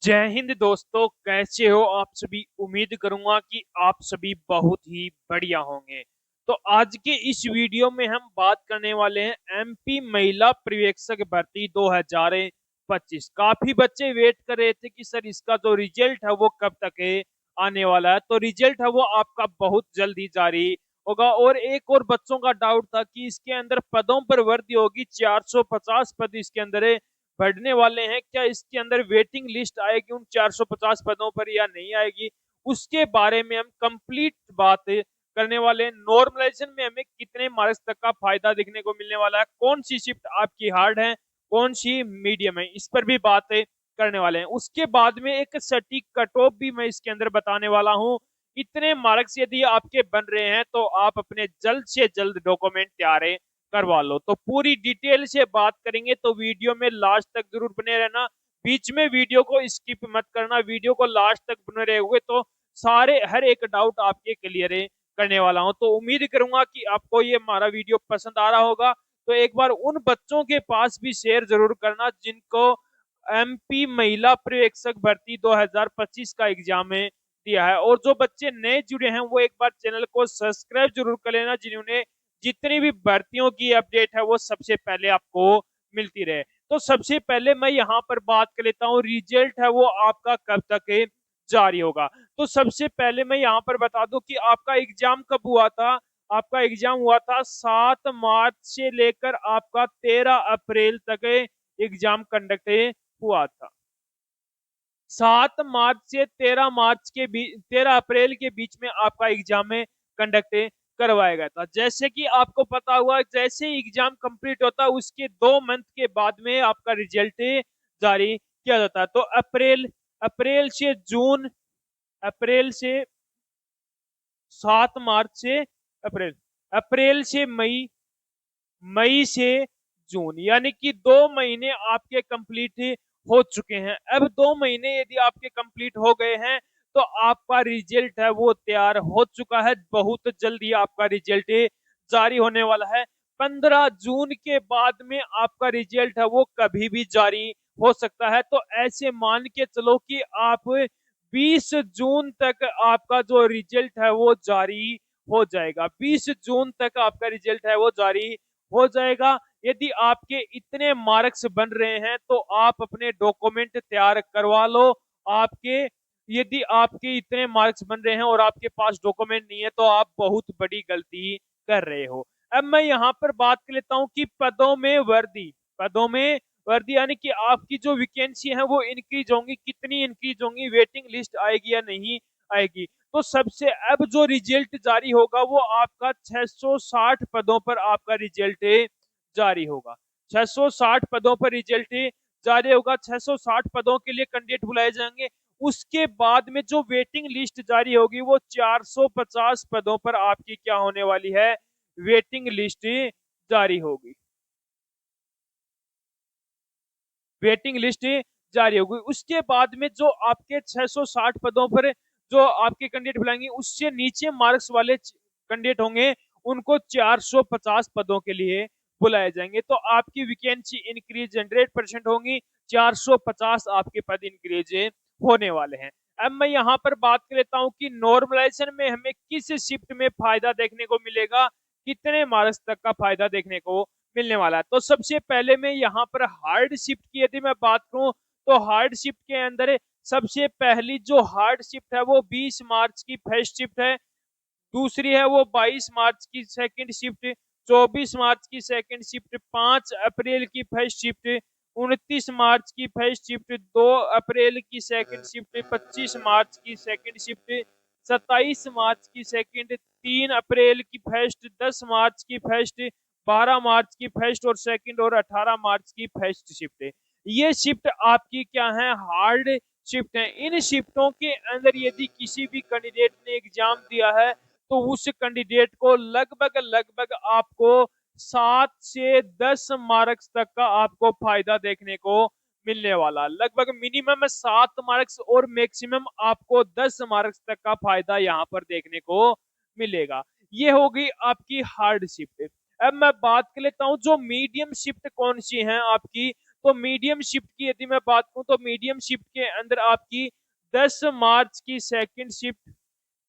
जय हिंद दोस्तों, कैसे हो आप सभी। उम्मीद करूंगा कि आप सभी बहुत ही बढ़िया होंगे। तो आज के इस वीडियो में हम बात करने वाले हैं एमपी महिला पर्यवेक्षक भर्ती 2025। काफी बच्चे वेट कर रहे थे कि सर इसका जो रिजल्ट है वो कब तक है आने वाला है। तो रिजल्ट है वो आपका बहुत जल्दी जारी होगा। और एक और बच्चों का डाउट था कि इसके अंदर पदों पर वृद्धि होगी, 450 पद इसके अंदर है बढ़ने वाले हैं। क्या इसके अंदर वेटिंग लिस्ट आएगी उन 450 पदों पर या नहीं आएगी, उसके बारे में हम कंप्लीट बात करने वाले हैं। नॉर्मलाइजेशन में हमें कितने मार्क्स तक का फायदा देखने को मिलने वाला है, कौन सी शिफ्ट आपकी हार्ड है, कौन सी मीडियम है, इस पर भी बातें करने वाले हैं। उसके बाद में एक सटीक कट ऑफ भी मैं इसके अंदर बताने वाला हूं। इतने मार्क्स यदि आपके बन रहे हैं तो आप अपने जल्द से जल्द डॉक्यूमेंट तैयार करवा लो। तो पूरी डिटेल से बात करेंगे, तो वीडियो में लास्ट तक जरूर बने रहना। बीच में वीडियो को स्किप मत करना, वीडियो को लास्ट तक बने रहोगे तो सारे हर एक डाउट आपके क्लियर करने वाला हूं। तो उम्मीद करूंगा कि आपको ये हमारा वीडियो पसंद आ रहा होगा। तो एक बार उन बच्चों के पास भी शेयर जरूर करना जिनको एमपी महिला पर्यवेक्षक भर्ती 2025 का एग्जाम दिया है। और जो बच्चे नए जुड़े हैं वो एक बार चैनल को सब्सक्राइब जरूर कर लेना, जिन्होंने जितनी भी भर्तियों की अपडेट है वो सबसे पहले आपको मिलती रहे। तो सबसे पहले मैं यहाँ पर बात कर लेता हूँ, रिजल्ट है वो आपका कब तक जारी होगा। तो सबसे पहले मैं यहाँ पर बता दूं कि आपका एग्जाम कब हुआ था। आपका एग्जाम हुआ था 7 मार्च से लेकर आपका 13 अप्रैल तक एग्जाम कंडक्ट हुआ था। 7 मार्च से 13 मार्च के बीच, 13 अप्रैल के बीच में आपका एग्जाम में कंडक्ट करवाया गया था। जैसे कि आपको पता हुआ, जैसे ही एग्जाम कंप्लीट होता है उसके 2 मंथ के बाद में आपका रिजल्ट जारी किया जाता है। तो अप्रैल अप्रैल से जून, अप्रैल से 7 मार्च से अप्रैल, अप्रैल से मई, मई से जून, यानी कि 2 महीने आपके कंप्लीट हो चुके हैं। अब 2 महीने यदि आपके कंप्लीट हो गए हैं तो आपका रिजल्ट है वो तैयार हो चुका है। बहुत जल्दी आपका रिजल्ट जारी होने वाला है। 15 जून के बाद में आपका रिजल्ट है वो कभी भी जारी हो सकता है। तो ऐसे मान के चलो कि आप 20 जून तक आपका जो रिजल्ट है वो जारी हो जाएगा। 20 जून तक आपका रिजल्ट है वो जारी हो जाएगा। यदि आपके इतने मार्क्स बन रहे हैं तो आप अपने डॉक्यूमेंट तैयार करवा लो। आपके यदि आपके इतने मार्क्स बन रहे हैं और आपके पास डॉक्यूमेंट नहीं है तो आप बहुत बड़ी गलती कर रहे हो। अब मैं यहाँ पर बात कर लेता हूँ कि पदों में वर्दी, पदों में वर्दी यानी कि आपकी जो वैकेंसी है वो इंक्रीज होंगी, कितनी इंक्रीज होंगी, वेटिंग लिस्ट आएगी या नहीं आएगी। तो सबसे अब जो रिजल्ट जारी होगा वो आपका 660 पदों पर आपका रिजल्ट जारी होगा। 660 पदों पर रिजल्ट जारी होगा। 660 पदों के लिए कैंडिडेट बुलाए जाएंगे। उसके बाद में जो वेटिंग लिस्ट जारी होगी वो 450 पदों पर आपकी क्या होने वाली है, वेटिंग लिस्ट जारी होगी। वेटिंग लिस्ट जारी होगी। उसके बाद में जो आपके 660 पदों पर जो आपके कैंडिडेट बुलाएंगे उससे नीचे मार्क्स वाले कैंडिडेट होंगे, उनको 450 पदों के लिए बुलाए जाएंगे। तो आपकी वैकेंसी इंक्रीज 100% होंगी। 450 आपके पद इंक्रीज होने वाले हैं। अब मैं यहाँ पर बात कर लेता हूँ कि नॉर्मलाइजेशन में हमें किस शिफ्ट में फायदा देखने को मिलेगा, कितने मार्क्स तक का फायदा देखने को मिलने वाला है। तो सबसे पहले मैं यहाँ पर हार्ड शिफ्ट की यदि मैं बात करूं तो हार्ड शिफ्ट के अंदर सबसे पहली जो हार्ड शिफ्ट है वो 20 मार्च की फर्स्ट शिफ्ट है। दूसरी है वो 22 मार्च की सेकंड शिफ्ट, 24 मार्च की सेकंड शिफ्ट, 5 अप्रैल की फर्स्ट शिफ्ट, 29 मार्च की फर्स्ट शिफ्ट, 2 अप्रैल की सेकंड शिफ्ट, 25 मार्च की सेकंड शिफ्ट, 27 मार्च की सेकंड, 3 अप्रैल की फर्स्ट, 10 मार्च की फर्स्ट, 12 मार्च की फर्स्ट और सेकंड और 18 मार्च की फर्स्ट शिफ्ट। ये शिफ्ट आपकी क्या है, हार्ड शिफ्ट है। इन शिफ्टों के अंदर यदि किसी भी कैंडिडेट ने एग्जाम दिया है तो उस कैंडिडेट को लगभग लगभग आपको 7 से 10 मार्क्स तक का आपको फायदा देखने को मिलने वाला। लगभग मिनिमम 7 मार्क्स और मैक्सिमम आपको 10 मार्क्स तक का फायदा यहाँ पर देखने को मिलेगा। ये होगी आपकी हार्ड शिफ्ट। अब मैं बात कर लेता हूँ जो मीडियम शिफ्ट कौन सी है आपकी। तो मीडियम शिफ्ट की यदि मैं बात करूं तो मीडियम शिफ्ट के अंदर आपकी 10 मार्च की सेकंड शिफ्ट,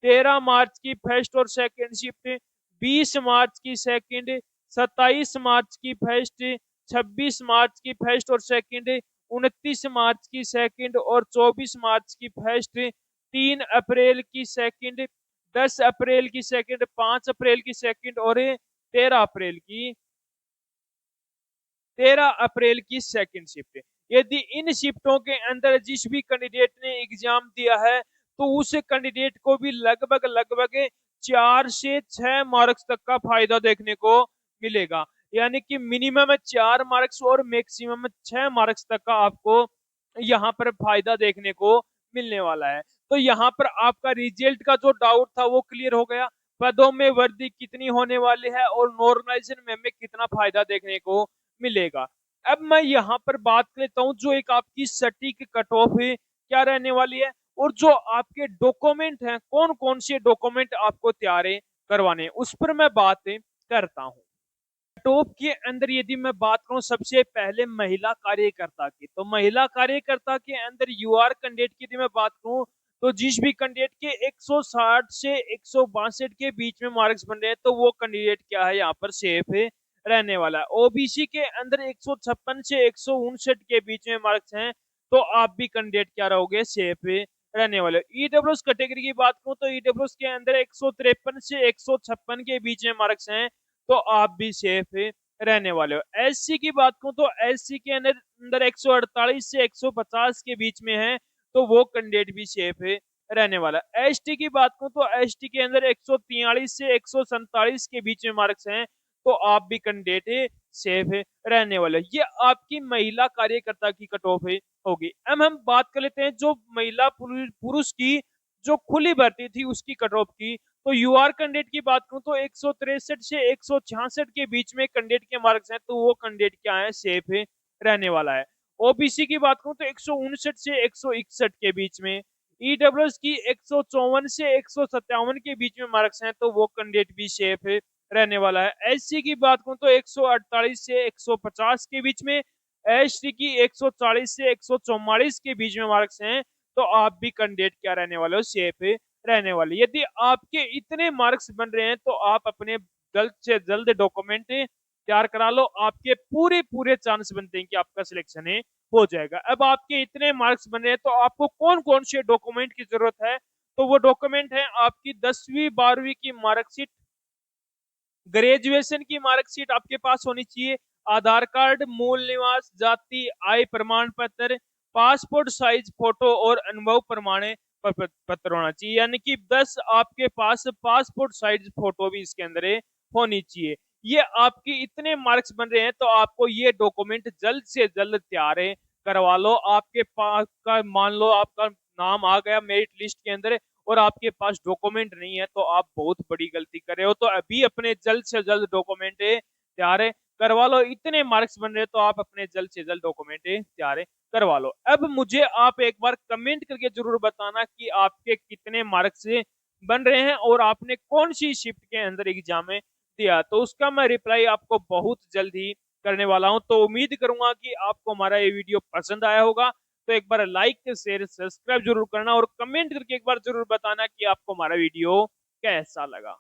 13 मार्च की फर्स्ट और सेकंड शिफ्ट, 20 मार्च की सेकंड, 27 मार्च की फर्स्ट, 26 मार्च की फर्स्ट और सेकंड, 29 मार्च की सेकंड और 24 मार्च की फर्स्ट, 3 अप्रैल की सेकंड, 10 अप्रैल की सेकंड, 5 अप्रैल की सेकंड और 13 अप्रैल की 13 अप्रैल की सेकंड शिफ्ट। यदि इन शिफ्टों के अंदर जिस भी कैंडिडेट ने एग्जाम दिया है तो उस कैंडिडेट को भी लगभग लगभग 4 से 6 मार्क्स तक का फायदा देखने को मिलेगा। यानी कि मिनिमम 4 मार्क्स और मैक्सिमम 6 मार्क्स तक का आपको यहाँ पर फायदा देखने को मिलने वाला है। तो यहाँ पर आपका रिजल्ट का जो डाउट था वो क्लियर हो गया। पदों में वृद्धि कितनी होने वाली है और नॉर्मलाइजेशन में कितना फायदा देखने को मिलेगा। अब मैं यहाँ पर बात कर लेता हूँ जो एक आपकी सटीक कट ऑफ है क्या रहने वाली है, और जो आपके डॉक्यूमेंट हैं कौन कौन से डॉक्यूमेंट आपको तैयार करवाने उस पर मैं बात करता हूँ। कट ऑफ के अंदर यदि मैं बात करूं सबसे पहले महिला कार्यकर्ता की, तो महिला कार्यकर्ता के अंदर यूआर कैंडिडेट की यदि मैं बात करूं तो जिस भी कैंडिडेट के 160 से 162 के बीच में मार्क्स बन रहे हैं तो वो कैंडिडेट क्या है यहाँ पर सेफ है रहने वाला है। ओबीसी के अंदर 156 से 159 के बीच में मार्क्स हैं तो आप भी कैंडिडेट क्या रहोगे सेफ रहने वाले। ईडब्ल्यूएस कैटेगरी की बात करूं तो ईडब्ल्यूएस के अंदर 153 से 156 के बीच में मार्क्स हैं तो आप भी सेफ रहने वाले हो। एससी की बात करूं तो एससी के अंदर 148 से 150 के बीच में है तो वो कैंडिडेट भी सेफ रहने वाला। एसटी की बात करूं तो एसटी के अंदर 143 से 147 के बीच में मार्क्स हैं तो आप भी कैंडिडेट सेफ रहने वाले। ये आपकी महिला कार्यकर्ता की कट ऑफ होगी। अब हम बात कर लेते हैं जो महिला पुरुष की जो खुली भर्ती थी उसकी कट ऑफ की। तो यूआर कैंडिडेट की बात करूं तो 163 से 166 के बीच में कैंडिडेट के मार्क्स हैं तो वो कैंडिडेट क्या है सेफ रहने वाला है। ओबीसी की बात करूं तो 159 से 161 के बीच में, ईडब्ल्यूएस की 154 से 157 के बीच में मार्क्स हैं तो वो कैंडिडेट भी सेफ रहने वाला है। एससी की बात करूं तो 148 से 150 के बीच में, एसटी की 140 से 144 के बीच में मार्क्स हैं तो आप भी कैंडिडेट क्या रहने वाले हो सेफ रहने वाले। यदि आपके इतने मार्क्स बन रहे हैं तो आप अपने जल्द से जल्द डॉक्यूमेंट तैयार करा लो, आपके पूरे पूरे चांस बनते हैं कि आपका सिलेक्शन हो जाएगा। अब आपके इतने मार्क्स बन रहे हैं तो आपको कौन कौन से डॉक्यूमेंट की जरूरत है, तो वो डॉक्यूमेंट है आपकी 10वीं 12वीं की मार्कशीट, ग्रेजुएशन की मार्कशीट आपके पास होनी चाहिए, आधार कार्ड, मूल निवास, जाति, आय प्रमाण पत्र, पासपोर्ट साइज फोटो और अनुभव प्रमाण पत्र होना चाहिए। यानी कि 10 आपके पास पासपोर्ट साइज फोटो भी इसके अंदर होनी चाहिए। ये आपके इतने मार्क्स बन रहे हैं तो आपको ये डॉक्यूमेंट जल्द से जल्द तैयार करवा लो। आपके पास का मान लो आपका नाम आ गया मेरिट लिस्ट के अंदर और आपके पास डॉक्यूमेंट नहीं है तो आप बहुत बड़ी गलती कर रहे हो। तो अभी अपने जल्द से जल्द डॉक्यूमेंट तैयार करवा लो। इतने मार्क्स बन रहे तो आप अपने जल्द से जल्द डॉक्यूमेंट तैयार करवा लो। अब मुझे आप एक बार कमेंट करके जरूर बताना कि आपके कितने मार्क्स बन रहे हैं और आपने कौन सी शिफ्ट के अंदर एग्जाम दिया, तो उसका मैं रिप्लाई आपको बहुत जल्द ही करने वाला हूं। तो उम्मीद करूंगा कि आपको हमारा ये वीडियो पसंद आया होगा। तो एक बार लाइक शेयर सब्सक्राइब जरूर करना और कमेंट करके एक बार जरूर बताना कि आपको हमारा वीडियो कैसा लगा।